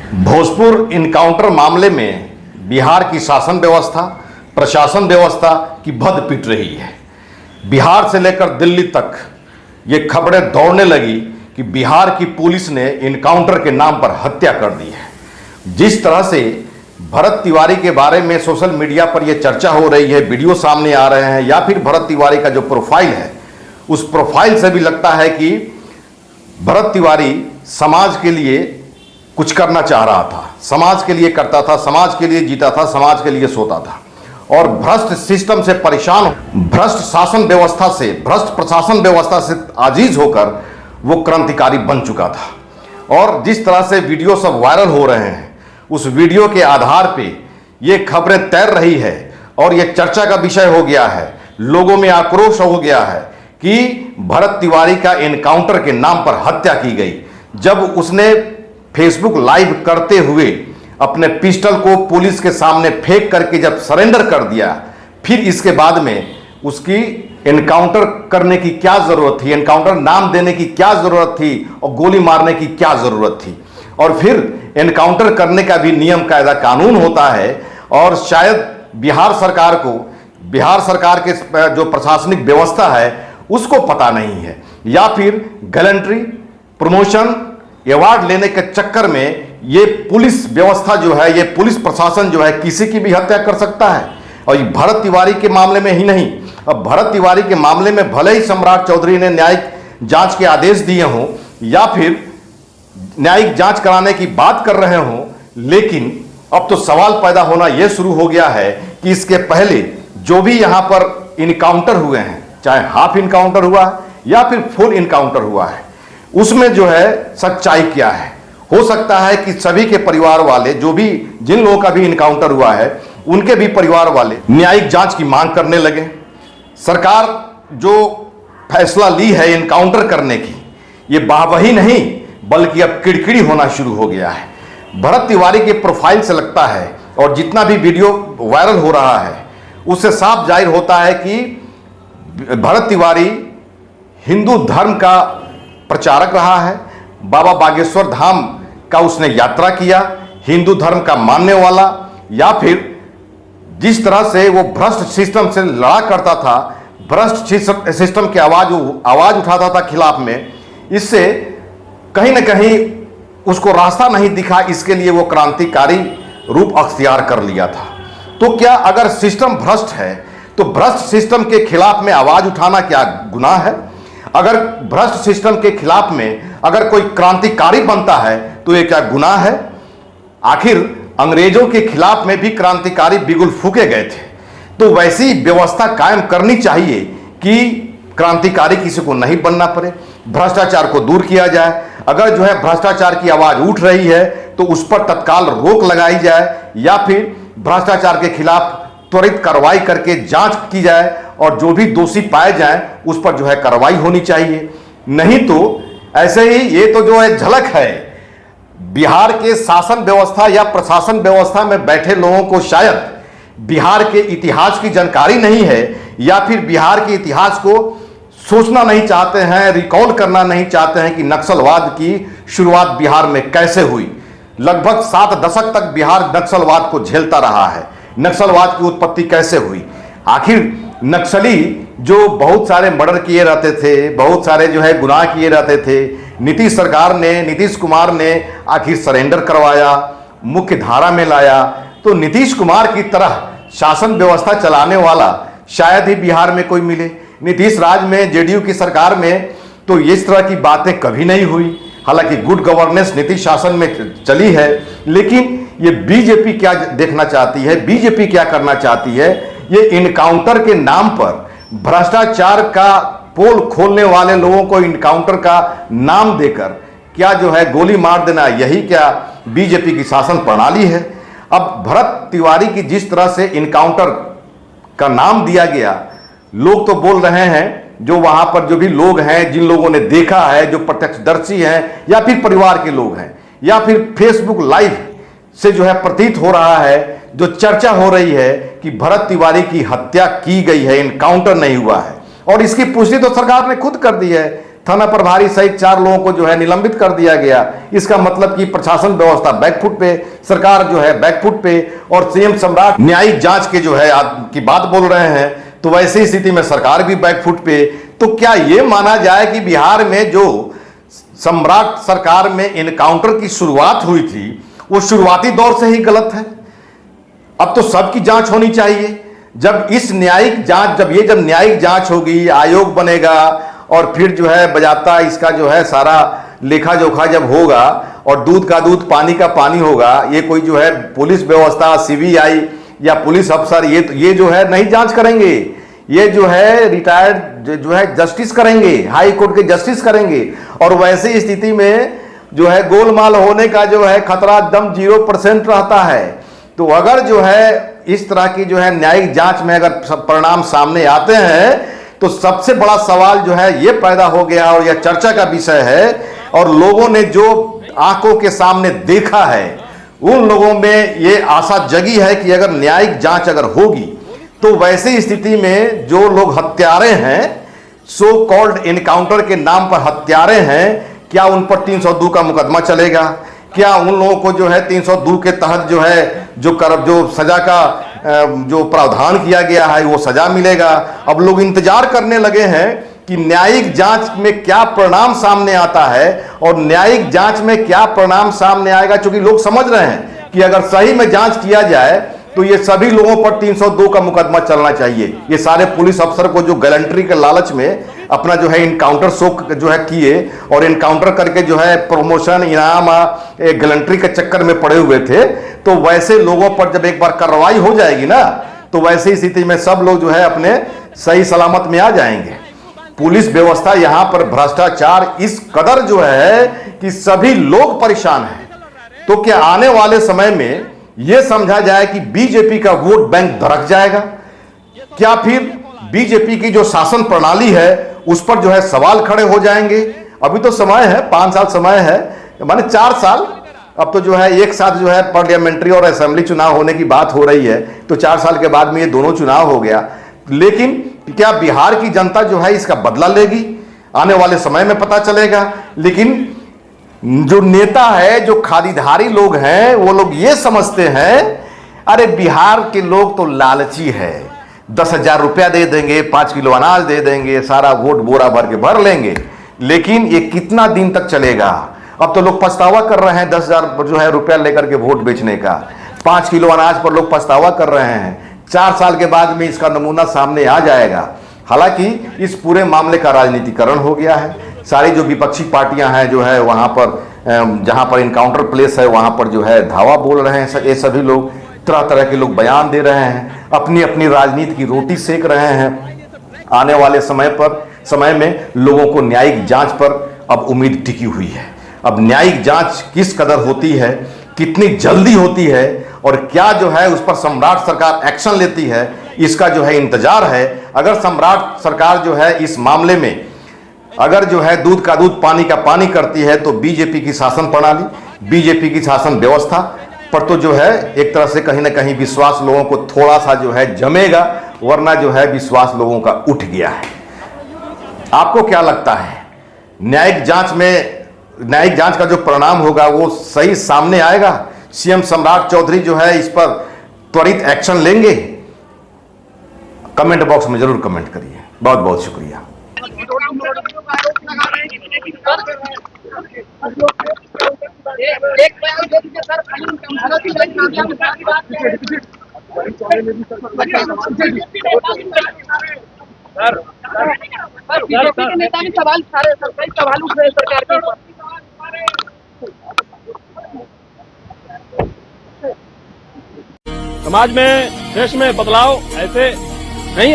Bhojpur encounter मामले में बिहार की शासन व्यवस्था, प्रशासन व्यवस्था की भद्द पिट रही है। बिहार से लेकर दिल्ली तक ये खबरें दौड़ने लगी कि बिहार की पुलिस ने इनकाउंटर के नाम पर हत्या कर दी है। जिस तरह से भरत तिवारी के बारे में सोशल मीडिया पर यह चर्चा हो रही है, वीडियो सामने आ रहे हैं, या फिर भरत तिवारी का जो प्रोफाइल है उस प्रोफाइल से भी लगता है कि भरत तिवारी समाज के लिए कुछ करना चाह रहा था, समाज के लिए करता था, समाज के लिए जीता था, समाज के लिए सोता था। और भ्रष्ट सिस्टम से परेशान, भ्रष्ट शासन व्यवस्था से, भ्रष्ट प्रशासन व्यवस्था से आजीज होकर वो क्रांतिकारी बन चुका था। और जिस तरह से वीडियो सब वायरल हो रहे हैं, उस वीडियो के आधार पे ये खबरें तैर रही है और ये चर्चा का विषय हो गया है। लोगों में आक्रोश हो गया है कि भरत तिवारी का एनकाउंटर के नाम पर हत्या की गई। जब उसने फेसबुक लाइव करते हुए अपने पिस्टल को पुलिस के सामने फेंक करके जब सरेंडर कर दिया, फिर इसके बाद में उसकी एनकाउंटर करने की क्या जरूरत थी, एनकाउंटर नाम देने की क्या जरूरत थी और गोली मारने की क्या जरूरत थी। और फिर एनकाउंटर करने का भी नियम कायदा कानून होता है और शायद बिहार सरकार को, बिहार सरकार के जो प्रशासनिक व्यवस्था है उसको पता नहीं है, या फिर गैलेंट्री, प्रमोशन, अवार्ड लेने के चक्कर में ये पुलिस व्यवस्था जो है, ये पुलिस प्रशासन जो है किसी की भी हत्या कर सकता है। और ये भरत तिवारी के मामले में ही नहीं, अब भरत तिवारी के मामले में भले ही सम्राट चौधरी ने न्यायिक जांच के आदेश दिए हों या फिर न्यायिक जांच कराने की बात कर रहे हों, लेकिन अब तो सवाल पैदा होना यह शुरू हो गया है कि इसके पहले जो भी यहां पर इनकाउंटर हुए हैं, चाहे हाफ इनकाउंटर हुआ है या फिर फुल इनकाउंटर हुआ है, उसमें जो है सच्चाई क्या है। हो सकता है कि सभी के परिवार वाले, जो भी जिन लोगों का भी इनकाउंटर हुआ है, उनके भी परिवार वाले न्यायिक जांच की मांग करने लगे। सरकार जो फैसला ली है इनकाउंटर करने की, ये वाहवाही नहीं बल्कि अब किड़किड़ी होना शुरू हो गया है। भरत तिवारी के प्रोफाइल से लगता है और जितना भी वीडियो वायरल हो रहा है उससे साफ जाहिर होता है कि भरत तिवारी हिंदू धर्म का प्रचारक रहा है। बाबा बागेश्वर धाम का उसने यात्रा किया, हिंदू धर्म का मानने वाला, या फिर जिस तरह से वो भ्रष्ट सिस्टम से लड़ा करता था, भ्रष्ट सिस्टम की आवाज उठाता था खिलाफ में, इससे कहीं ना कहीं उसको रास्ता नहीं दिखा, इसके लिए वो क्रांतिकारी रूप अख्तियार कर लिया था। तो क्या अगर सिस्टम भ्रष्ट है तो भ्रष्ट सिस्टम के खिलाफ में आवाज उठाना क्या गुनाह है? अगर भ्रष्ट सिस्टम के खिलाफ में अगर कोई क्रांतिकारी बनता है तो ये क्या गुनाह है? आखिर अंग्रेजों के खिलाफ में भी क्रांतिकारी बिगुल फूके गए थे, तो वैसी व्यवस्था कायम करनी चाहिए कि क्रांतिकारी किसी को नहीं बनना पड़े, भ्रष्टाचार को दूर किया जाए। अगर जो है भ्रष्टाचार की आवाज उठ रही है तो उस पर तत्काल रोक लगाई जाए, या फिर भ्रष्टाचार के खिलाफ त्वरित कार्रवाई करके जांच की जाए और जो भी दोषी पाए जाएं उस पर जो है कार्रवाई होनी चाहिए। नहीं तो ऐसे ही ये तो जो है झलक है बिहार के शासन व्यवस्था या प्रशासन व्यवस्था में बैठे लोगों को शायद बिहार के इतिहास की जानकारी नहीं है, या फिर बिहार के इतिहास को सोचना नहीं चाहते हैं, रिकॉल करना नहीं चाहते हैं कि नक्सलवाद की शुरुआत बिहार में कैसे हुई। लगभग 7 दशक तक बिहार नक्सलवाद को झेलता रहा है। नक्सलवाद की उत्पत्ति कैसे हुई? आखिर नक्सली जो बहुत सारे मर्डर किए रहते थे, बहुत सारे जो है गुनाह किए रहते थे, नीतीश सरकार ने, नीतीश कुमार ने आखिर सरेंडर करवाया, मुख्य धारा में लाया। तो नीतीश कुमार की तरह शासन व्यवस्था चलाने वाला शायद ही बिहार में कोई मिले। नीतीश राज में, जेडीयू की सरकार में तो इस तरह की बातें कभी नहीं हुई। हालांकि गुड गवर्नेंस नीतीश शासन में चली है, लेकिन ये बीजेपी क्या देखना चाहती है, बीजेपी क्या करना चाहती है? ये इनकाउंटर के नाम पर भ्रष्टाचार का पोल खोलने वाले लोगों को इनकाउंटर का नाम देकर क्या जो है गोली मार देना, यही क्या बीजेपी की शासन प्रणाली है? अब भरत तिवारी की जिस तरह से इनकाउंटर का नाम दिया गया, लोग तो बोल रहे हैं, जो वहां पर जो भी लोग हैं, जिन लोगों ने देखा है, जो प्रत्यक्षदर्शी हैं या फिर परिवार के लोग हैं, या फिर फेसबुक लाइव से जो है प्रतीत हो रहा है, जो चर्चा हो रही है कि भरत तिवारी की हत्या की गई है, इनकाउंटर नहीं हुआ है। और इसकी पुष्टि तो सरकार ने खुद कर दी है थाना प्रभारी सहित 4 लोगों को जो है निलंबित कर दिया गया। इसका मतलब कि प्रशासन व्यवस्था बैकफुट पे, सरकार जो है बैकफुट पे, और सीएम सम्राट न्यायिक जांच के जो है की बात बोल रहे हैं, तो वैसी स्थिति में सरकार भी बैकफुट पे। तो क्या यह माना जाए कि बिहार में जो सम्राट सरकार में इनकाउंटर की शुरुआत हुई थी वो शुरुआती दौर से ही गलत है? अब तो सबकी जांच होनी चाहिए। जब जब न्यायिक जांच होगी, आयोग बनेगा, और फिर जो है बजाता इसका जो है सारा लेखा जोखा जब होगा और दूध का दूध पानी का पानी होगा, ये कोई जो है पुलिस व्यवस्था, सीबीआई या पुलिस अफसर ये जो है नहीं जांच करेंगे। ये जो है रिटायर्ड जो है जस्टिस करेंगे, हाई कोर्ट के जस्टिस करेंगे। और वैसी स्थिति में जो है गोलमाल होने का जो है खतरा एकदम 0% रहता है। तो अगर जो है इस तरह की जो है न्यायिक जांच में अगर परिणाम सामने आते हैं तो सबसे बड़ा सवाल जो है ये पैदा हो गया और यह चर्चा का विषय है, और लोगों ने जो आंखों के सामने देखा है उन लोगों में ये आशा जगी है कि अगर न्यायिक जांच अगर होगी तो वैसी स्थिति में जो लोग हत्यारे हैं, सो कॉल्ड इनकाउंटर के नाम पर हत्यारे हैं, क्या उन पर 302 का मुकदमा चलेगा? क्या उन लोगों को जो है 302 के तहत जो है जो सजा का जो प्रावधान किया गया है वो सजा मिलेगा? अब लोग इंतजार करने लगे हैं कि न्यायिक जांच में क्या परिणाम सामने आता है, और न्यायिक जांच में क्या परिणाम सामने आएगा, क्योंकि लोग समझ रहे हैं कि अगर सही में जांच किया जाए तो ये सभी लोगों पर 302 का मुकदमा चलना चाहिए। ये सारे पुलिस अफसर को जो गैलेंट्री के लालच में अपना जो है इनकाउंटर शो जो है किए और इनकाउंटर करके जो है प्रमोशन, इनाम, गैलेंट्री के चक्कर में पड़े हुए थे, तो वैसे लोगों पर जब एक बार कार्रवाई हो जाएगी ना, तो वैसी स्थिति में सब लोग जो है अपने सही सलामत में आ जाएंगे। पुलिस व्यवस्था यहां पर भ्रष्टाचार इस कदर जो है कि सभी लोग परेशान हैं। तो क्या आने वाले समय में यह समझा जाए कि बीजेपी का वोट बैंक दरक जाएगा? क्या फिर बीजेपी की जो शासन प्रणाली है उस पर जो है सवाल खड़े हो जाएंगे? अभी तो समय है, 5 साल समय है, माने 4 साल। अब तो जो है एक साथ जो है पार्लियामेंट्री और असेंबली चुनाव होने की बात हो रही है, तो 4 साल के बाद में ये दोनों चुनाव हो गया। लेकिन क्या बिहार की जनता जो है इसका बदला लेगी? आने वाले समय में पता चलेगा। लेकिन जो नेता है, जो खादीधारी लोग हैं, वो लोग ये समझते हैं अरे बिहार के लोग तो लालची है, 10,000 रुपया दे देंगे, 5 किलो अनाज दे देंगे, सारा वोट बोरा भर के भर लेंगे। लेकिन ये कितना दिन तक चलेगा? अब तो लोग पछतावा कर रहे हैं 10,000 जो है रुपया लेकर के वोट बेचने का, 5 किलो अनाज पर लोग पछतावा कर रहे हैं। 4 साल के बाद में इसका नमूना सामने आ जाएगा। हालांकि इस पूरे मामले का राजनीतिकरण हो गया है। सारी जो विपक्षी पार्टियां हैं जो है वहां पर जहां पर इनकाउंटर प्लेस है वहां पर जो है धावा बोल रहे हैं। ये सभी लोग तरह तरह के लोग बयान दे रहे हैं, अपनी अपनी राजनीति की रोटी सेक रहे हैं। आने वाले समय में लोगों को न्यायिक जांच पर अब उम्मीद टिकी हुई है। अब न्यायिक जांच किस कदर होती है, कितनी जल्दी होती है, और क्या जो है उस पर सम्राट सरकार एक्शन लेती है, इसका जो है इंतजार है। अगर सम्राट सरकार जो है इस मामले में अगर जो है दूध का दूध पानी का पानी करती है तो बीजेपी की शासन प्रणाली, बीजेपी की शासन व्यवस्था पर तो जो है एक तरह से कहीं ना कहीं विश्वास लोगों को थोड़ा सा जो है जमेगा, वरना जो है विश्वास लोगों का उठ गया है। आपको क्या लगता है, न्यायिक जांच का जो परिणाम होगा वो सही सामने आएगा? सीएम सम्राट चौधरी जो है इस पर त्वरित एक्शन लेंगे? कमेंट बॉक्स में जरूर कमेंट करिए। बहुत बहुत शुक्रिया। बीजेपी के नेता ने सवाल सवाल उठ रहे सरकार के ऊपर। समाज में, देश में बदलाव ऐसे नहीं आता।